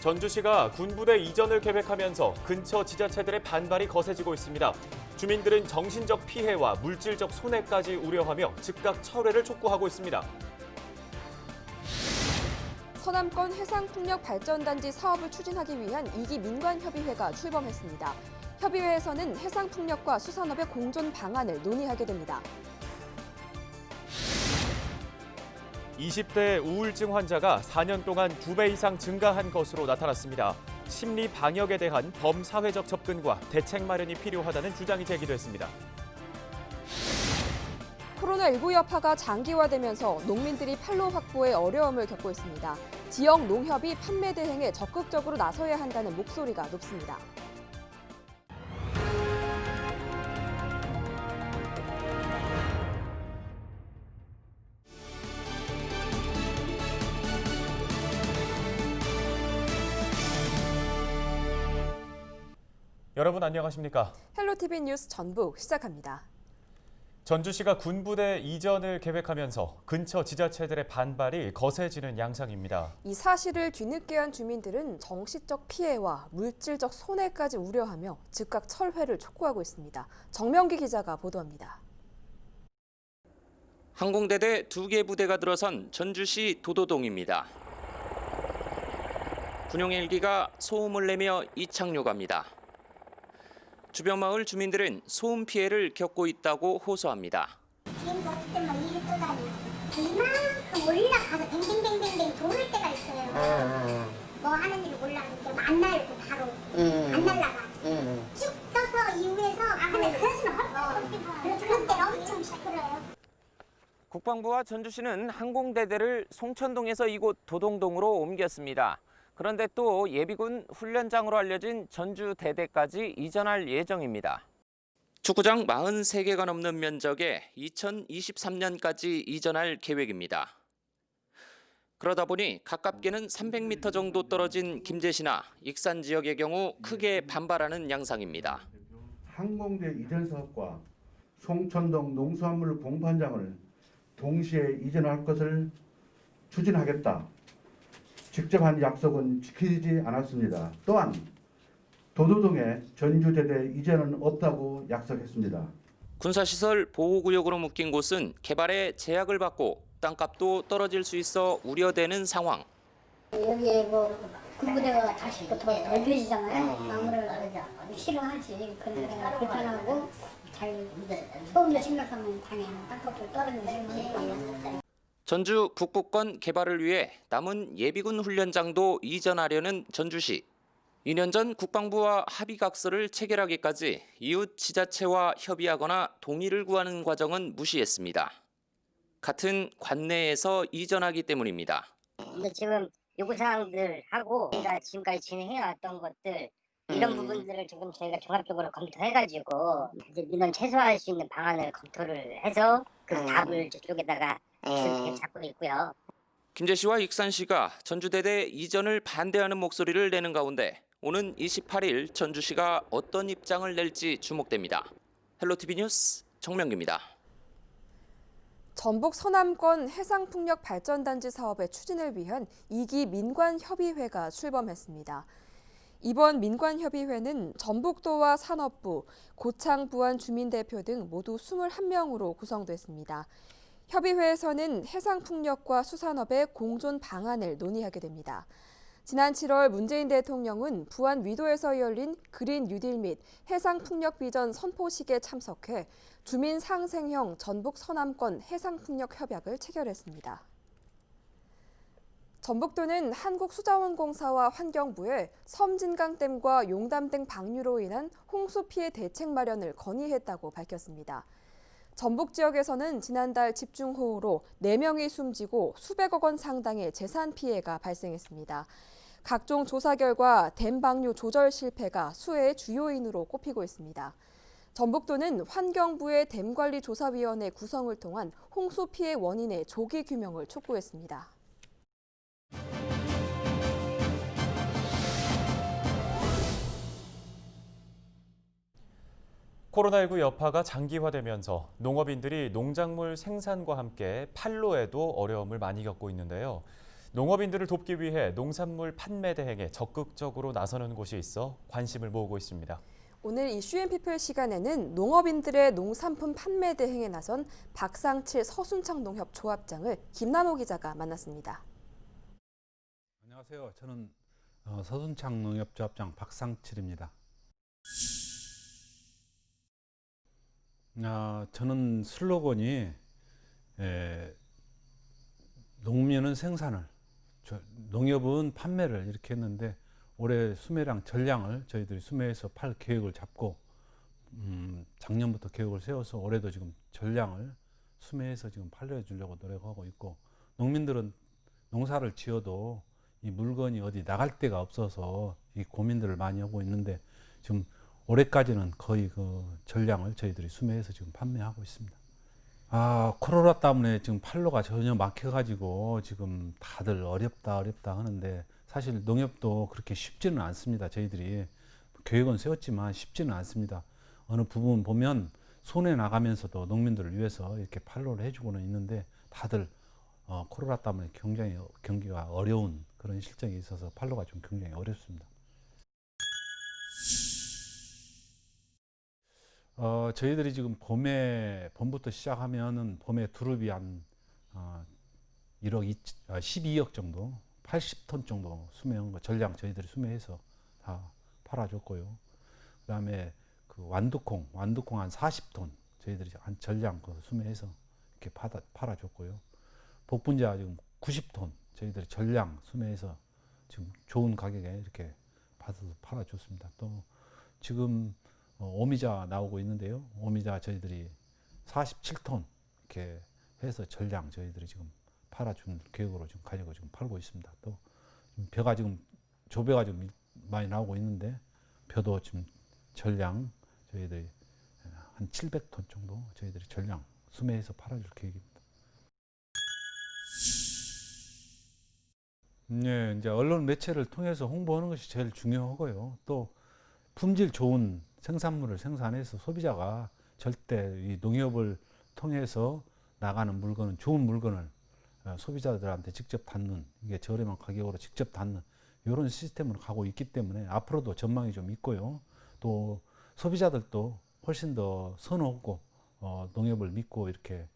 전주시가 군부대 이전을 계획하면서 근처 지자체들의 반발이 거세지고 있습니다. 주민들은 정신적 피해와 물질적 손해까지 우려하며 즉각 철회를 촉구하고 있습니다. 서남권 해상풍력발전단지 사업을 추진하기 위한 2기 민관협의회가 출범했습니다. 협의회에서는 해상풍력과 수산업의 공존 방안을 논의하게 됩니다. 20대 우울증 환자가 4년 동안 2배 이상 증가한 것으로 나타났습니다. 심리 방역에 대한 범사회적 접근과 대책 마련이 필요하다는 주장이 제기됐습니다. 코로나19 여파가 장기화되면서 농민들이 판로 확보에 어려움을 겪고 있습니다. 지역 농협이 판매 대행에 적극적으로 나서야 한다는 목소리가 높습니다. 여러분 안녕하십니까? 헬로티비 뉴스 전북 시작합니다. 전주시가 군부대 이전을 계획하면서 근처 지자체들의 반발이 거세지는 양상입니다. 이 사실을 뒤늦게 한 주민들은 정신적 피해와 물질적 손해까지 우려하며 즉각 철회를 촉구하고 있습니다. 정명기 기자가 보도합니다. 항공대대 2개 부대가 들어선 전주시 도도동입니다. 군용 헬기가 소음을 내며 이착륙합니다. 주변 마을 주민들은 소음 피해를 겪고 있다고 호소합니다. 지금 같을 때만 이게 떠다니 이만큼 올라가서 뱅뱅뱅뱅뱅 도를 때가 있어요. 뭐 하는 일을 몰랐는데 안 날고 바로 안 날라가. 쭉 떠서 이 위에서 하늘 그래서 그런 때가 엄청 시끄러워요. 국방부와 전주시는 항공대대를 송천동에서 이곳 도동동으로 옮겼습니다. 그런데 또 예비군 훈련장으로 알려진 전주대대까지 이전할 예정입니다. 축구장 43개가 넘는 면적에 2023년까지 이전할 계획입니다. 그러다 보니 가깝게는 300m 정도 떨어진 김제시나 익산 지역의 경우 크게 반발하는 양상입니다. 항공대 이전 사업과 송천동 농수산물 공판장을 동시에 이전할 것을 추진하겠다. 직접 한 약속은 지키지 않았습니다. 또한 도도동에 전주대대 이전은 없다고 약속했습니다. 군사시설 보호구역으로 묶인 곳은 개발에 제약을 받고 땅값도 떨어질 수 있어 우려되는 상황. 여기에 뭐 군부대가 다시 또 더 넓혀지잖아요. 아무래도 싫어하지. 근데 불편하고 잘 소음도 심각하면 당연히 땅값도 떨어지는 생각이에요. 전주 북부권 개발을 위해 남은 예비군 훈련장도 이전하려는 전주시. 2년 전 국방부와 합의각서를 체결하기까지 이웃 지자체와 협의하거나 동의를 구하는 과정은 무시했습니다. 같은 관내에서 이전하기 때문입니다. 근데 지금 요구사항들하고 저희가 지금까지 진행해왔던 것들 이런 부분들을 지금 저희가 종합적으로 검토해가지고 이제 민원 최소화할 수 있는 방안을 검토를 해서 그 답을 저쪽에다가 잡고 있고요. 김제시와 익산시가 전주대대 이전을 반대하는 목소리를 내는 가운데 오는 28일 전주시가 어떤 입장을 낼지 주목됩니다. 헬로티비 뉴스 정명기입니다. 전북 서남권 해상풍력발전단지 사업의 추진을 위한 2기 민관협의회가 출범했습니다. 이번 민관협의회는 전북도와 산업부, 고창, 부안 주민대표 등 모두 21명으로 구성됐습니다. 협의회에서는 해상풍력과 수산업의 공존 방안을 논의하게 됩니다. 지난 7월 문재인 대통령은 부안 위도에서 열린 그린 뉴딜 및 해상풍력 비전 선포식에 참석해 주민 상생형 전북 서남권 해상풍력 협약을 체결했습니다. 전북도는 한국수자원공사와 환경부에 섬진강댐과 용담댐 방류로 인한 홍수 피해 대책 마련을 건의했다고 밝혔습니다. 전북 지역에서는 지난달 집중호우로 4명이 숨지고 수백억 원 상당의 재산 피해가 발생했습니다. 각종 조사 결과 댐 방류 조절 실패가 수해의 주요인으로 꼽히고 있습니다. 전북도는 환경부의 댐관리조사위원회 구성을 통한 홍수 피해 원인의 조기 규명을 촉구했습니다. 코로나19 여파가 장기화되면서 농업인들이 농작물 생산과 함께 판로에도 어려움을 많이 겪고 있는데요. 농업인들을 돕기 위해 농산물 판매 대행에 적극적으로 나서는 곳이 있어 관심을 모으고 있습니다. 오늘 이슈 앤 피플 시간에는 농업인들의 농산품 판매 대행에 나선 박상칠 서순창 농협 조합장을 김남호 기자가 만났습니다. 안녕하세요. 저는 서순창 농협 조합장 박상칠입니다. 저는 슬로건이 농민은 생산을, 농협은 판매를 이렇게 했는데 올해 수매량 전량을 저희들이 수매해서 팔 계획을 잡고 작년부터 계획을 세워서 올해도 지금 전량을 수매해서 지금 팔려주려고 노력하고 있고, 농민들은 농사를 지어도 이 물건이 어디 나갈 데가 없어서 이 고민들을 많이 하고 있는데 지금 올해까지는 거의 그 전량을 저희들이 수매해서 지금 판매하고 있습니다. 코로나 때문에 지금 판로가 전혀 막혀가지고 지금 다들 어렵다 하는데 사실 농협도 그렇게 쉽지는 않습니다. 저희들이 계획은 세웠지만 쉽지는 않습니다. 어느 부분 보면 손해 나가면서도 농민들을 위해서 이렇게 판로를 해주고는 있는데 다들 코로나 때문에 굉장히 경기가 어려운 그런 실정이 있어서 판로가 좀 굉장히 어렵습니다. 저희들이 지금 봄부터 시작하면은 봄에 두릅이 한 12억 정도, 80톤 정도 수매한 거 전량 저희들이 수매해서 다 팔아줬고요. 그다음에 그 완두콩 한 40톤 저희들이 한 전량 그 수매해서 이렇게 팔아줬고요. 복분자 지금 90톤 저희들이 전량 수매해서 지금 좋은 가격에 이렇게 받아서 팔아줬습니다. 또 지금 오미자 나오고 있는데요. 오미자 저희들이 47톤 이렇게 해서 전량 저희들이 지금 팔아준 계획으로 지금 가지고 지금 팔고 있습니다. 또 조배가 좀 많이 나오고 있는데 벼도 지금 전량 저희들이 한 700톤 정도 저희들이 전량 수매해서 팔아줄 계획입니다. 네, 이제 언론 매체를 통해서 홍보하는 것이 제일 중요하고요. 또 품질 좋은 생산물을 생산해서 소비자가 절대 이 농협을 통해서 나가는 물건은 좋은 물건을 소비자들한테 직접 닿는, 이게 저렴한 가격으로 직접 닿는 이런 시스템으로 가고 있기 때문에 앞으로도 전망이 좀 있고요. 또 소비자들도 훨씬 더 선호하고 농협을 믿고 이렇게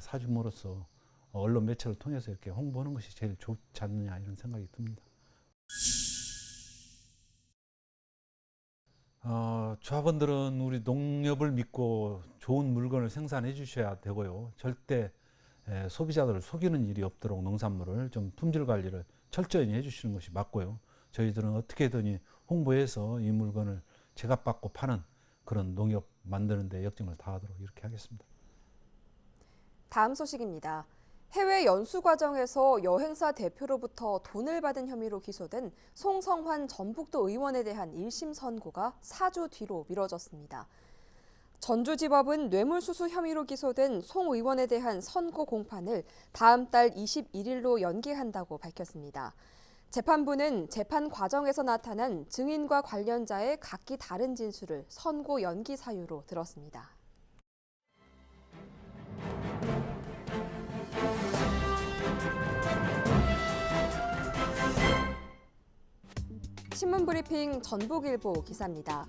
사줌으로써 언론 매체를 통해서 이렇게 홍보하는 것이 제일 좋지 않느냐 이런 생각이 듭니다. 조합원들은 우리 농협을 믿고 좋은 물건을 생산해 주셔야 되고요. 절대 소비자들을 속이는 일이 없도록 농산물을 좀 품질 관리를 철저히 해 주시는 것이 맞고요. 저희들은 어떻게든 홍보해서 이 물건을 제값받고 파는 그런 농협 만드는 데 역정을 다하도록 이렇게 하겠습니다. 다음 소식입니다. 해외 연수 과정에서 여행사 대표로부터 돈을 받은 혐의로 기소된 송성환 전북도 의원에 대한 1심 선고가 4주 뒤로 미뤄졌습니다. 전주지법은 뇌물수수 혐의로 기소된 송 의원에 대한 선고 공판을 다음 달 21일로 연기한다고 밝혔습니다. 재판부는 재판 과정에서 나타난 증인과 관련자의 각기 다른 진술을 선고 연기 사유로 들었습니다. 신문브리핑 전북일보 기사입니다.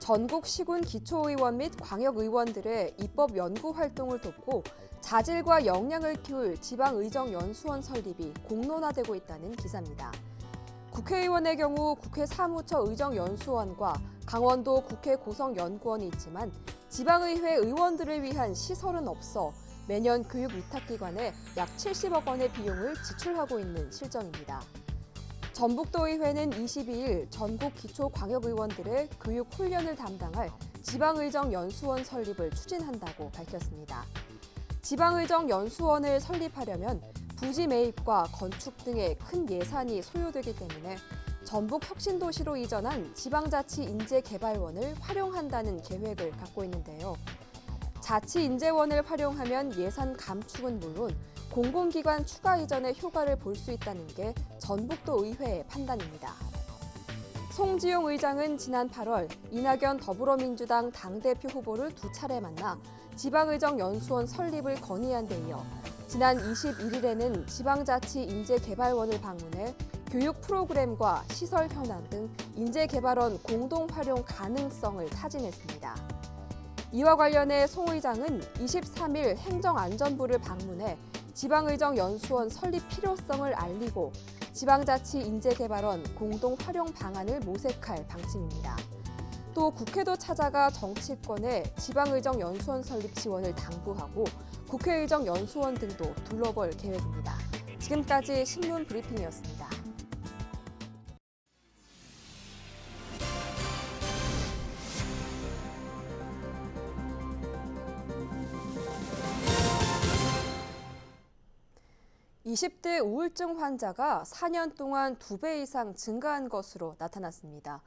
전국 시군 기초의원 및 광역의원들의 입법 연구 활동을 돕고 자질과 역량을 키울 지방의정연수원 설립이 공론화되고 있다는 기사입니다. 국회의원의 경우 국회 사무처 의정연수원과 강원도 국회 고성연구원이 있지만 지방의회 의원들을 위한 시설은 없어 매년 교육 위탁기관에 약 70억 원의 비용을 지출하고 있는 실정입니다. 전북도의회는 22일 전국 기초광역의원들의 교육 훈련을 담당할 지방의정연수원 설립을 추진한다고 밝혔습니다. 지방의정연수원을 설립하려면 부지 매입과 건축 등의 큰 예산이 소요되기 때문에 전북 혁신도시로 이전한 지방자치인재개발원을 활용한다는 계획을 갖고 있는데요. 자치인재원을 활용하면 예산 감축은 물론 공공기관 추가 이전의 효과를 볼 수 있다는 게 전북도 의회의 판단입니다. 송지용 의장은 지난 8월 이낙연 더불어민주당 당대표 후보를 2차례 만나 지방의정연수원 설립을 건의한 데 이어 지난 21일에는 지방자치 인재개발원을 방문해 교육 프로그램과 시설 현안 등 인재개발원 공동 활용 가능성을 타진했습니다. 이와 관련해 송 의장은 23일 행정안전부를 방문해 지방의정연수원 설립 필요성을 알리고 지방자치 인재개발원 공동 활용 방안을 모색할 방침입니다. 또 국회도 찾아가 정치권에 지방의정연수원 설립 지원을 당부하고 국회의정연수원 등도 둘러볼 계획입니다. 지금까지 신문 브리핑이었습니다. (20대) 우울증 환자가 4년 동안 2배 이상 증가한 것으로 나타났습니다.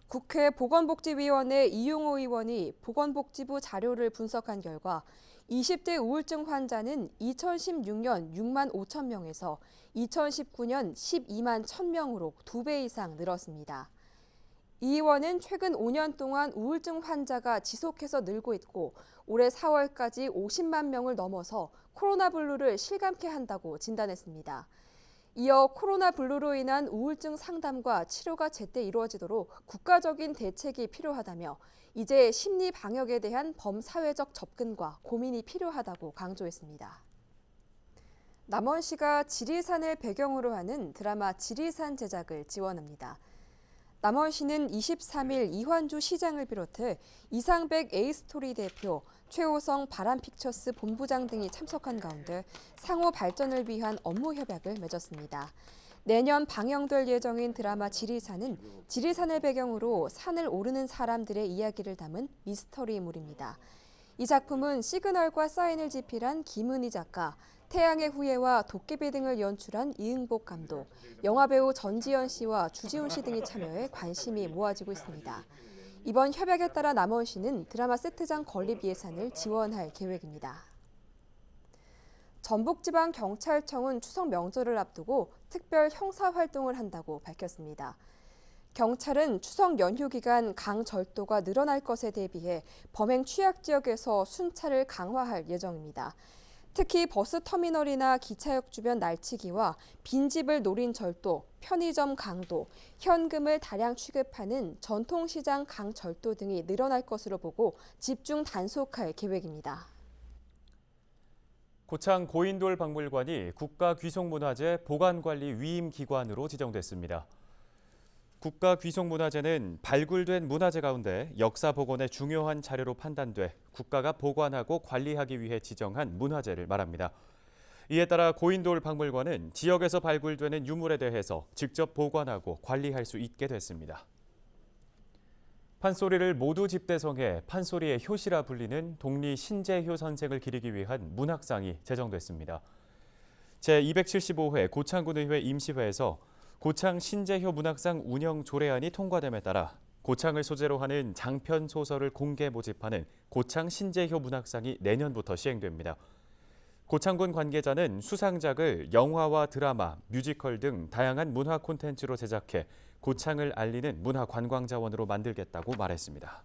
국회 보건복지위원회 이용호 의원이 보건복지부 자료를 분석한 결과 20대 우울증 환자는 2016년 6만 5천 명에서 2019년 12만 1천 명으로 2배 이상 늘었습니다. 이 의원은 최근 5년 동안 우울증 환자가 지속해서 늘고 있고 올해 4월까지 50만 명을 넘어서 코로나 블루를 실감케 한다고 진단했습니다. 이어 코로나 블루로 인한 우울증 상담과 치료가 제때 이루어지도록 국가적인 대책이 필요하다며 이제 심리 방역에 대한 범사회적 접근과 고민이 필요하다고 강조했습니다. 남원시가 지리산을 배경으로 하는 드라마 지리산 제작을 지원합니다. 남원시는 23일 이환주 시장을 비롯해 이상백 A스토리 대표, 최호성 바람픽처스 본부장 등이 참석한 가운데 상호 발전을 위한 업무 협약을 맺었습니다. 내년 방영될 예정인 드라마 지리산은 지리산을 배경으로 산을 오르는 사람들의 이야기를 담은 미스터리물입니다. 이 작품은 시그널과 사인을 집필한 김은희 작가, 태양의 후예와 도깨비 등을 연출한 이응복 감독, 영화배우 전지현 씨와 주지훈 씨 등이 참여해 관심이 모아지고 있습니다. 이번 협약에 따라 남원시는 드라마 세트장 건립 예산을 지원할 계획입니다. 전북지방경찰청은 추석 명절을 앞두고 특별 형사 활동을 한다고 밝혔습니다. 경찰은 추석 연휴 기간 강절도가 늘어날 것에 대비해 범행 취약 지역에서 순찰을 강화할 예정입니다. 특히 버스터미널이나 기차역 주변 날치기와 빈집을 노린 절도, 편의점 강도, 현금을 다량 취급하는 전통시장 강절도 등이 늘어날 것으로 보고 집중 단속할 계획입니다. 고창 고인돌 박물관이 국가귀속문화재 보관관리 위임기관으로 지정됐습니다. 국가귀속문화재는 발굴된 문화재 가운데 역사 복원의 중요한 자료로 판단돼 국가가 보관하고 관리하기 위해 지정한 문화재를 말합니다. 이에 따라 고인돌 박물관은 지역에서 발굴되는 유물에 대해서 직접 보관하고 관리할 수 있게 됐습니다. 판소리를 모두 집대성해 판소리의 효시라 불리는 독리 신재효 선생을 기리기 위한 문학상이 제정됐습니다. 제275회 고창군의회 임시회에서 고창 신재효 문학상 운영 조례안이 통과됨에 따라 고창을 소재로 하는 장편 소설을 공개 모집하는 고창 신재효 문학상이 내년부터 시행됩니다. 고창군 관계자는 수상작을 영화와 드라마, 뮤지컬 등 다양한 문화 콘텐츠로 제작해 고창을 알리는 문화관광자원으로 만들겠다고 말했습니다.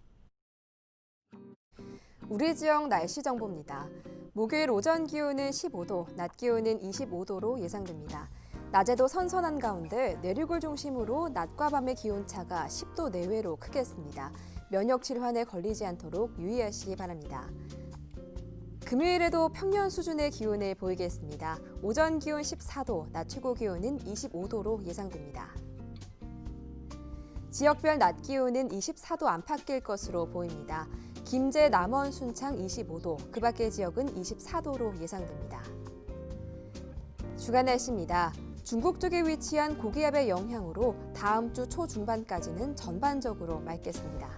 우리 지역 날씨 정보입니다. 목요일 오전 기온은 15도, 낮 기온은 25도로 예상됩니다. 낮에도 선선한 가운데 내륙을 중심으로 낮과 밤의 기온차가 10도 내외로 크겠습니다. 면역 질환에 걸리지 않도록 유의하시기 바랍니다. 금요일에도 평년 수준의 기온을 보이겠습니다. 오전 기온 14도, 낮 최고 기온은 25도로 예상됩니다. 지역별 낮 기온은 24도 안팎일 것으로 보입니다. 김제, 남원, 순창 25도, 그 밖의 지역은 24도로 예상됩니다. 주간 날씨입니다. 중국 쪽에 위치한 고기압의 영향으로 다음 주 초중반까지는 전반적으로 맑겠습니다.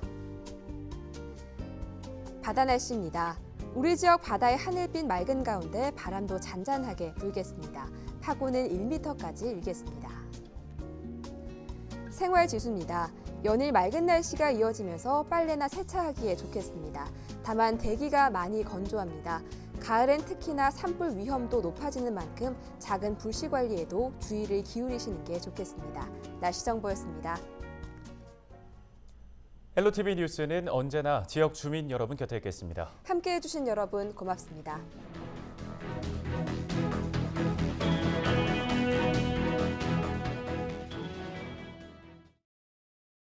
바다 날씨입니다. 우리 지역 바다의 하늘빛 맑은 가운데 바람도 잔잔하게 불겠습니다. 파고는 1m까지 일겠습니다. 생활 지수입니다. 연일 맑은 날씨가 이어지면서 빨래나 세차하기에 좋겠습니다. 다만 대기가 많이 건조합니다. 가을엔 특히나 산불 위험도 높아지는 만큼 작은 불씨 관리에도 주의를 기울이시는 게 좋겠습니다. 날씨 정보였습니다. 헬로티비 뉴스는 언제나 지역 주민 여러분 곁에 있겠습니다. 함께해 주신 여러분 고맙습니다.